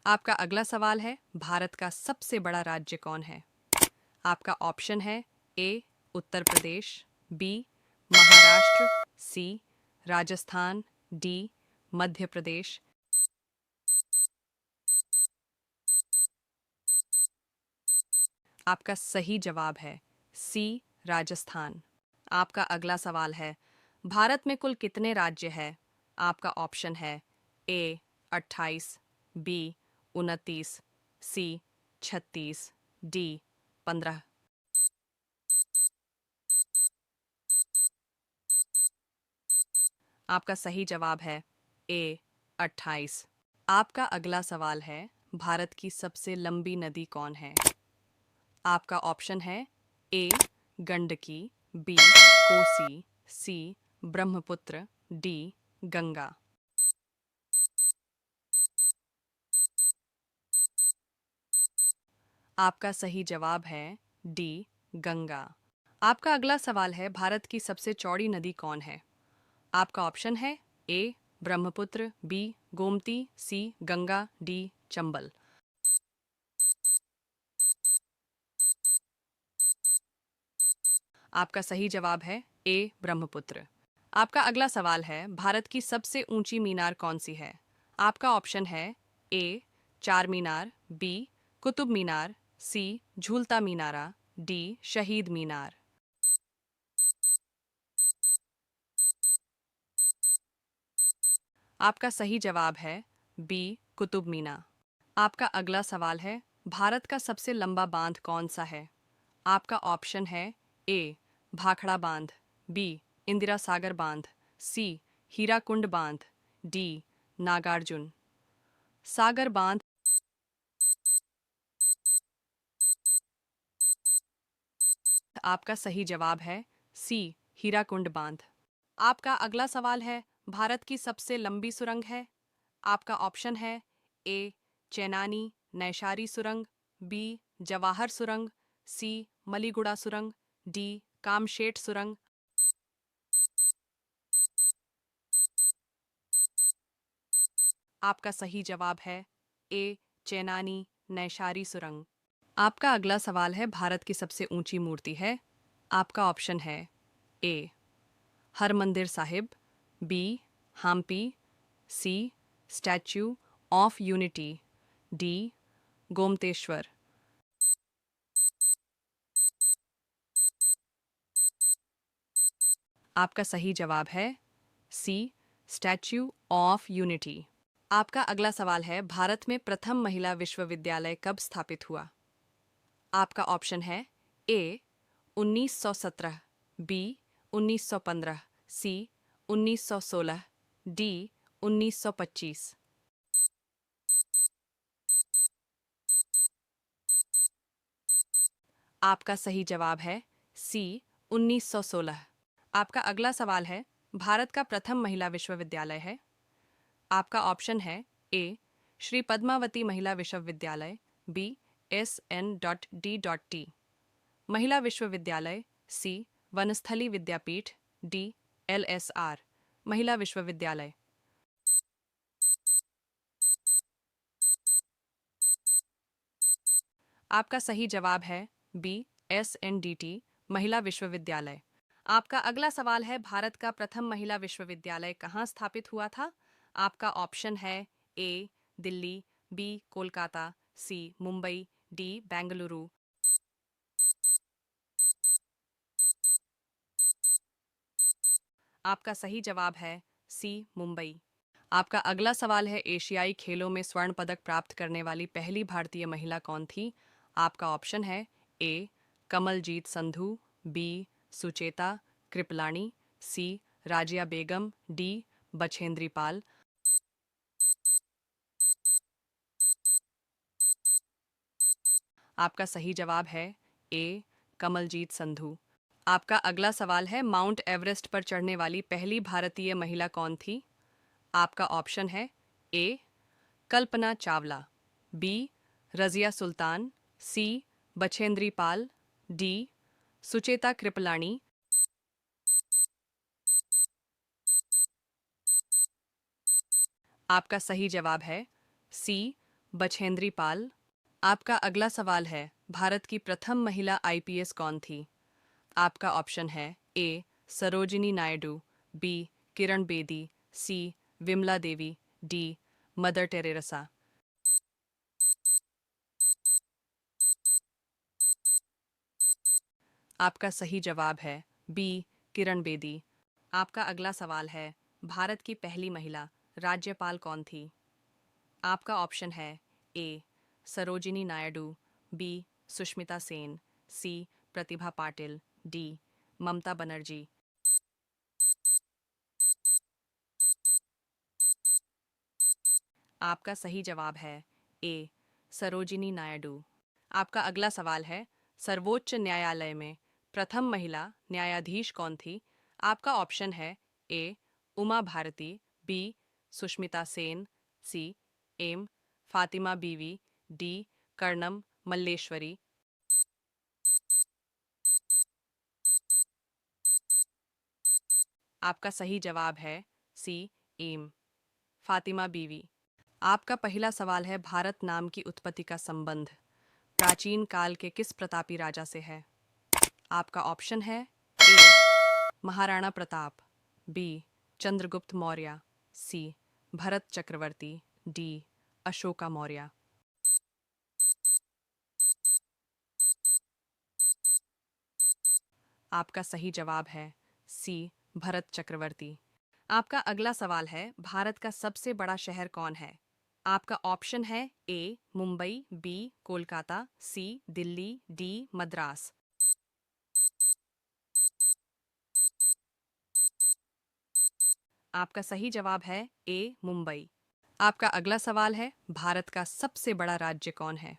आपका अगला सवाल है, भारत का सबसे बड़ा राज्य कौन है? आपका ऑप्शन है ए उत्तर प्रदेश, बी महाराष्ट्र, सी राजस्थान, डी मध्य प्रदेश। आपका सही जवाब है सी राजस्थान। आपका अगला सवाल है, भारत में कुल कितने राज्य हैं? आपका ऑप्शन है ए 28, बी 29, सी 36, डी 15। आपका सही जवाब है ए 28। आपका अगला सवाल है, भारत की सबसे लंबी नदी कौन है? आपका ऑप्शन है ए गंडकी, बी कोसी, सी ब्रह्मपुत्र, डी गंगा। आपका सही जवाब है डी गंगा। आपका अगला सवाल है, भारत की सबसे चौड़ी नदी कौन है? आपका ऑप्शन है ए ब्रह्मपुत्र, बी गोमती, सी गंगा, डी चंबल। आपका सही जवाब है ए ब्रह्मपुत्र। आपका अगला सवाल है, भारत की सबसे ऊंची मीनार कौन सी है? आपका ऑप्शन है ए चार मीनार, बी कुतुब मीनार, सी झूलता मीनारा, डी शहीद मीनार। आपका सही जवाब है बी कुतुब मीनार। आपका अगला सवाल है, भारत का सबसे लंबा बांध कौन सा है? आपका ऑप्शन है ए भाखड़ा बांध, बी इंदिरा सागर बांध, सी हीराकुंड बांध, डी नागार्जुन सागर बांध। आपका सही जवाब है सी हीराकुंड बांध। आपका अगला सवाल है, भारत की सबसे लंबी सुरंग है? आपका ऑप्शन है ए चेनानी नैशारी सुरंग, बी जवाहर सुरंग, सी मलीगुड़ा सुरंग, डी कामशेट सुरंग। आपका सही जवाब है ए चेनानी नैशारी सुरंग। आपका अगला सवाल है, भारत की सबसे ऊंची मूर्ति है? आपका ऑप्शन है A Harmandir Sahib, B Hampi, C Statue of Unity, D Gomateshwar. आपका सही जवाब है सी स्टैच्यू ऑफ यूनिटी। आपका अगला सवाल है, भारत में प्रथम महिला विश्वविद्यालय कब स्थापित हुआ? आपका ऑप्शन है ए 1917, बी 1915, सी 1916, डी 1925। आपका सही जवाब है सी 1916। आपका अगला सवाल है, भारत का प्रथम महिला विश्वविद्यालय है? आपका ऑप्शन है ए श्री पद्मावती महिला विश्वविद्यालय, बी SN.D.T महिला विश्वविद्यालय, सी वनस्थली विद्यापीठ, डी LSR महिला विश्वविद्यालय। आपका सही जवाब है बी SNDT महिला विश्वविद्यालय। आपका अगला सवाल है, भारत का प्रथम महिला विश्वविद्यालय कहाँ स्थापित हुआ था? आपका ऑप्शन है ए दिल्ली, बी कोलकाता, सी मुंबई, डी बेंगलुरु। आपका सही जवाब है सी मुंबई। आपका अगला सवाल है, एशियाई खेलों में स्वर्ण पदक प्राप्त करने वाली पहली भारतीय महिला कौन थी? आपका ऑप्शन है ए कमलजीत संधू, बी सुचेता कृपलानी, सी राजिया बेगम, डी बछेंद्री पाल। आपका सही जवाब है ए कमलजीत संधू। आपका अगला सवाल है, माउंट एवरेस्ट पर चढ़ने वाली पहली भारतीय महिला कौन थी? आपका ऑप्शन है ए कल्पना चावला, बी रजिया सुल्तान, सी बछेंद्री पाल, डी सुचेता कृपलानी। आपका सही जवाब है सी बछेंद्री पाल। आपका अगला सवाल है, भारत की प्रथम महिला आईपीएस कौन थी? आपका ऑप्शन है ए सरोजिनी नायडू, बी किरण बेदी, सी Vimla Devi, D mother Teresa. आपका सही जवाब है बी किरण बेदी। आपका अगला सवाल है, भारत की पहली महिला राज्यपाल कौन थी? आपका ऑप्शन है ए सरोजिनी नायडू, बी सुष्मिता सेन, सी प्रतिभा पाटिल, डी ममता बनर्जी। आपका सही जवाब है ए सरोजिनी नायडू। आपका अगला सवाल है, सर्वोच्च न्यायालय में प्रथम महिला न्यायाधीश कौन थी? आपका ऑप्शन है A Uma Bharti, B Sushmita Sen, C M Fatima Beevi, D Karnam Malleswari. आपका सही जवाब है सी एम फातिमा बीवी। आपका पहला सवाल है, भारत नाम की उत्पत्ति का संबंध प्राचीन काल के किस प्रतापी राजा से है? आपका ऑप्शन है ए महाराणा प्रताप, बी चंद्रगुप्त मौर्य, सी भरत चक्रवर्ती, डी अशोका मौर्य। आपका सही जवाब है सी भरत चक्रवर्ती। आपका अगला सवाल है, भारत का सबसे बड़ा शहर कौन है? आपका ऑप्शन है ए मुंबई, बी कोलकाता, सी दिल्ली, डी मद्रास। आपका सही जवाब है ए मुंबई। आपका अगला सवाल है, भारत का सबसे बड़ा राज्य कौन है?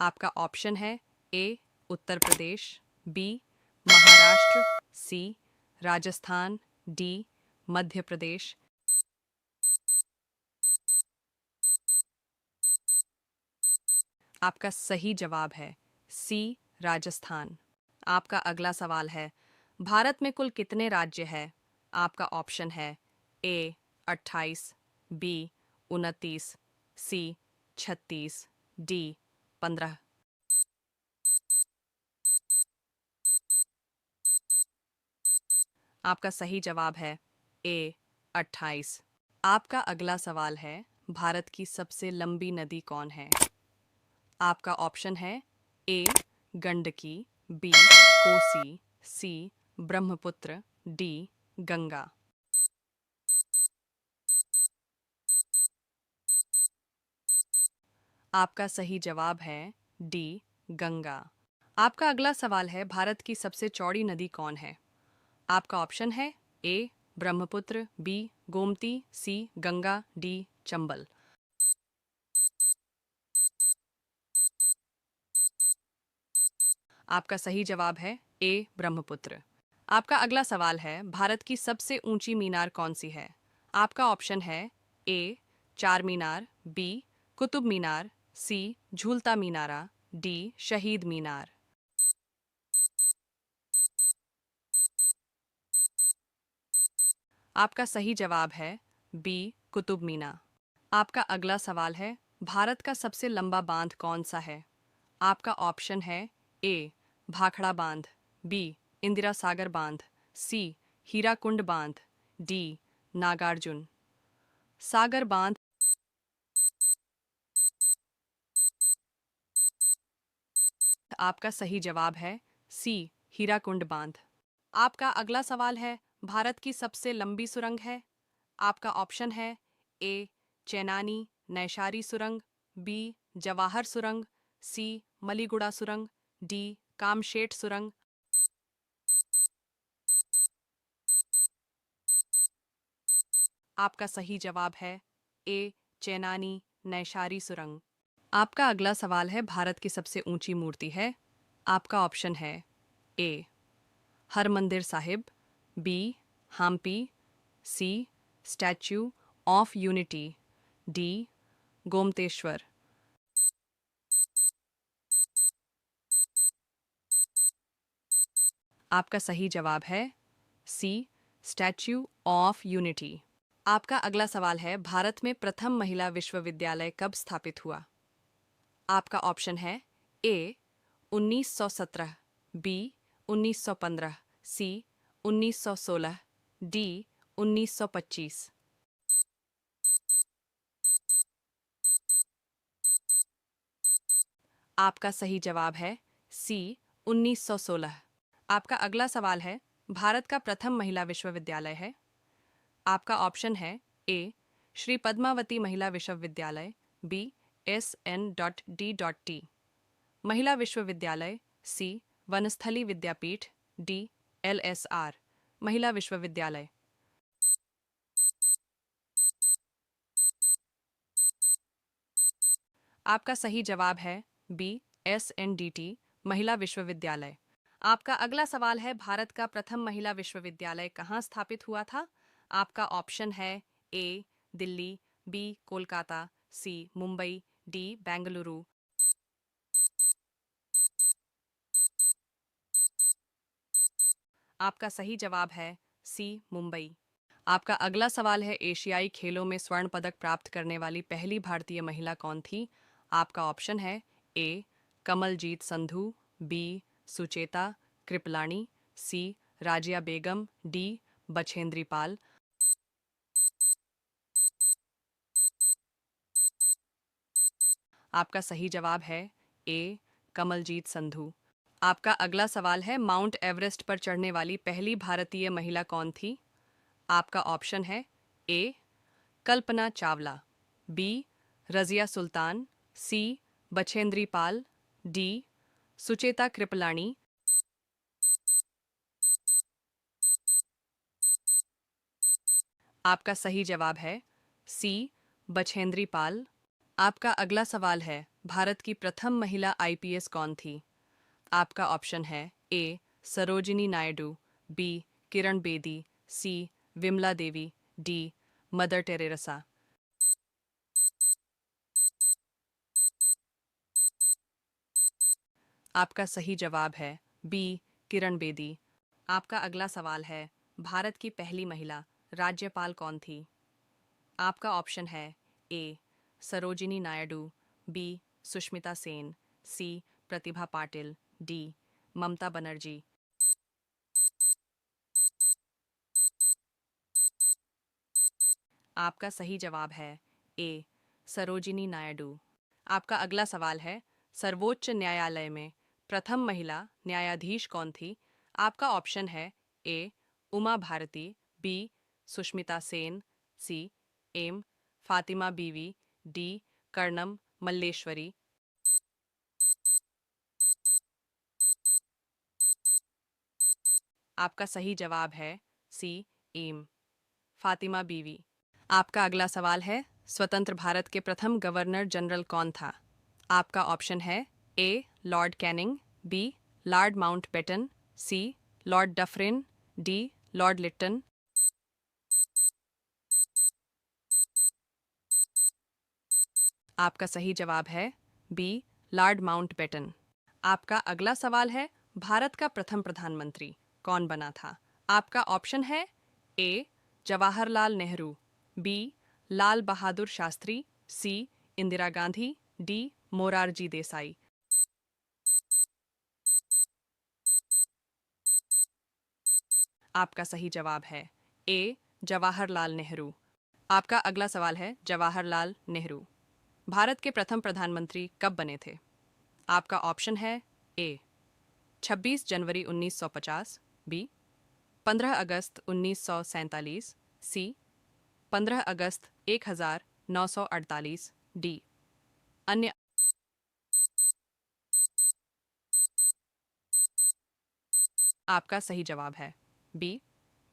आपका ऑप्शन है ए उत्तर प्रदेश, बी महाराष्ट्र, सी राजस्थान, डी मध्य प्रदेश। आपका सही जवाब है सी राजस्थान। आपका अगला सवाल है, भारत में कुल कितने राज्य हैं? आपका ऑप्शन है ए 28, बी 29, सी 36, डी 15। आपका सही जवाब है ए 28। आपका अगला सवाल है, भारत की सबसे लंबी नदी कौन है? आपका ऑप्शन है ए गंडकी, बी कोसी, सी ब्रह्मपुत्र, डी गंगा। आपका सही जवाब है डी गंगा। आपका अगला सवाल है, भारत की सबसे चौड़ी नदी कौन है? आपका ऑप्शन है ए ब्रह्मपुत्र, बी गोमती, सी गंगा, डी चंबल। आपका सही जवाब है ए ब्रह्मपुत्र। आपका अगला सवाल है, भारत की सबसे ऊंची मीनार कौन सी है? आपका ऑप्शन है ए चार मीनार, बी कुतुब मीनार, सी झूलता मीनारा, डी शहीद मीनार। आपका सही जवाब है बी कुतुब मीनार। आपका अगला सवाल है, भारत का सबसे लंबा बांध कौन सा है? आपका ऑप्शन है ए भाखड़ा बांध, बी इंदिरा सागर बांध, सी हीराकुंड बांध, डी नागार्जुन सागर बांध। आपका सही जवाब है सी हीराकुंड बांध। आपका अगला सवाल है, भारत की सबसे लंबी सुरंग है? आपका ऑप्शन है ए चेनानी नैशारी सुरंग, बी जवाहर सुरंग, सी मलीगुड़ा सुरंग, डी कामशेट सुरंग। आपका सही जवाब है ए चेनानी नैशारी सुरंग। आपका अगला सवाल है, भारत की सबसे ऊंची मूर्ति है? आपका ऑप्शन है A Harmandir Sahib, B Hampi, C Statue of Unity, D Gomateshwar. आपका सही जवाब है सी स्टैच्यू ऑफ यूनिटी। आपका अगला सवाल है, भारत में प्रथम महिला विश्वविद्यालय कब स्थापित हुआ? आपका ऑप्शन है ए 1917, बी 1915, सी 1916, डी 1925। आपका सही जवाब है सी 1916। आपका अगला सवाल है, भारत का प्रथम महिला विश्वविद्यालय है। आपका ऑप्शन है ए श्री पद्मावती महिला विश्वविद्यालय, बी SN.D.T महिला विश्वविद्यालय, सी वनस्थली विद्यापीठ, डी LSR महिला विश्वविद्यालय। आपका सही जवाब है बी SNDT महिला विश्वविद्यालय। आपका अगला सवाल है, भारत का प्रथम महिला विश्वविद्यालय कहाँ स्थापित हुआ था। आपका ऑप्शन है ए दिल्ली, बी कोलकाता, सी मुंबई, डी बेंगलुरु। आपका सही जवाब है सी मुंबई। आपका अगला सवाल है, एशियाई खेलों में स्वर्ण पदक प्राप्त करने वाली पहली भारतीय महिला कौन थी। आपका ऑप्शन है ए कमलजीत संधू, बी सुचेता कृपलानी, सी राजिया बेगम, डी बछेंद्री पाल। आपका सही जवाब है ए कमलजीत संधू। आपका अगला सवाल है, माउंट एवरेस्ट पर चढ़ने वाली पहली भारतीय महिला कौन थी। आपका ऑप्शन है ए कल्पना चावला, बी रजिया सुल्तान, सी बछेंद्री पाल, डी सुचेता कृपलानी। आपका सही जवाब है सी बछेंद्री पाल। आपका अगला सवाल है, भारत की प्रथम महिला IPS कौन थी। आपका ऑप्शन है ए सरोजिनी नायडू, बी किरण बेदी, सी Vimla Devi, D mother Teresa. आपका सही जवाब है बी किरण बेदी। आपका अगला सवाल है, भारत की पहली महिला राज्यपाल कौन थी। आपका ऑप्शन है ए सरोजिनी नायडू, बी सुष्मिता सेन, सी प्रतिभा पाटिल, डी ममता बनर्जी। आपका सही जवाब है ए सरोजिनी नायडू। आपका अगला सवाल है, सर्वोच्च न्यायालय में प्रथम महिला न्यायाधीश कौन थी। आपका ऑप्शन है A Uma Bharti, B Sushmita Sen, C M Fatima Beevi, D Karnam Malleswari. आपका सही जवाब है सी एम फातिमा बीवी। आपका अगला सवाल है, स्वतंत्र भारत के प्रथम गवर्नर जनरल कौन था। आपका ऑप्शन है A Lord Canning, B Lord Mountbatten, C Lord Dufferin, D Lord Lytton. आपका सही जवाब है बी लॉर्ड माउंटबेटन। आपका अगला सवाल है, भारत का प्रथम प्रधानमंत्री कौन बना था। आपका ऑप्शन है ए जवाहरलाल नेहरू, बी लाल बहादुर शास्त्री, सी इंदिरा गांधी, डी मोरारजी देसाई। आपका सही जवाब है ए जवाहरलाल नेहरू। आपका अगला सवाल है, जवाहरलाल नेहरू भारत के प्रथम प्रधानमंत्री कब बने थे। आपका ऑप्शन है ए 26 जनवरी 1950, बी 15 अगस्त 1947, सी 15 अगस्त 1948, डी अन्य। आपका सही जवाब है बी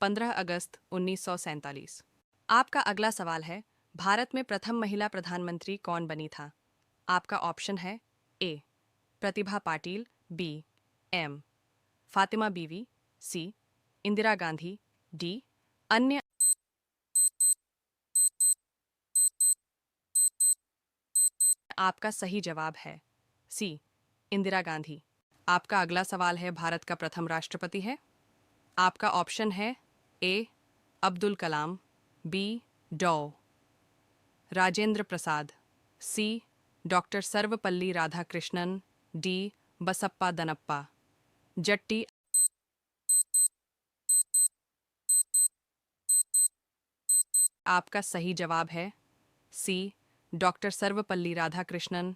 15 अगस्त 1947। आपका अगला सवाल है, भारत में प्रथम महिला प्रधानमंत्री कौन बनी था। आपका ऑप्शन है ए प्रतिभा पाटिल, बी एम फातिमा बीवी, सी इंदिरा गांधी, डी अन्य। आपका सही जवाब है सी इंदिरा गांधी। आपका अगला सवाल है, भारत का प्रथम राष्ट्रपति है। आपका ऑप्शन है ए अब्दुल कलाम, बी डॉ राजेंद्र प्रसाद, सी डॉक्टर सर्वपल्ली राधाकृष्णन, डी बसप्पा दनप्पा। जट्टी। आपका सही जवाब है सी डॉक्टर सर्वपल्ली राधाकृष्णन।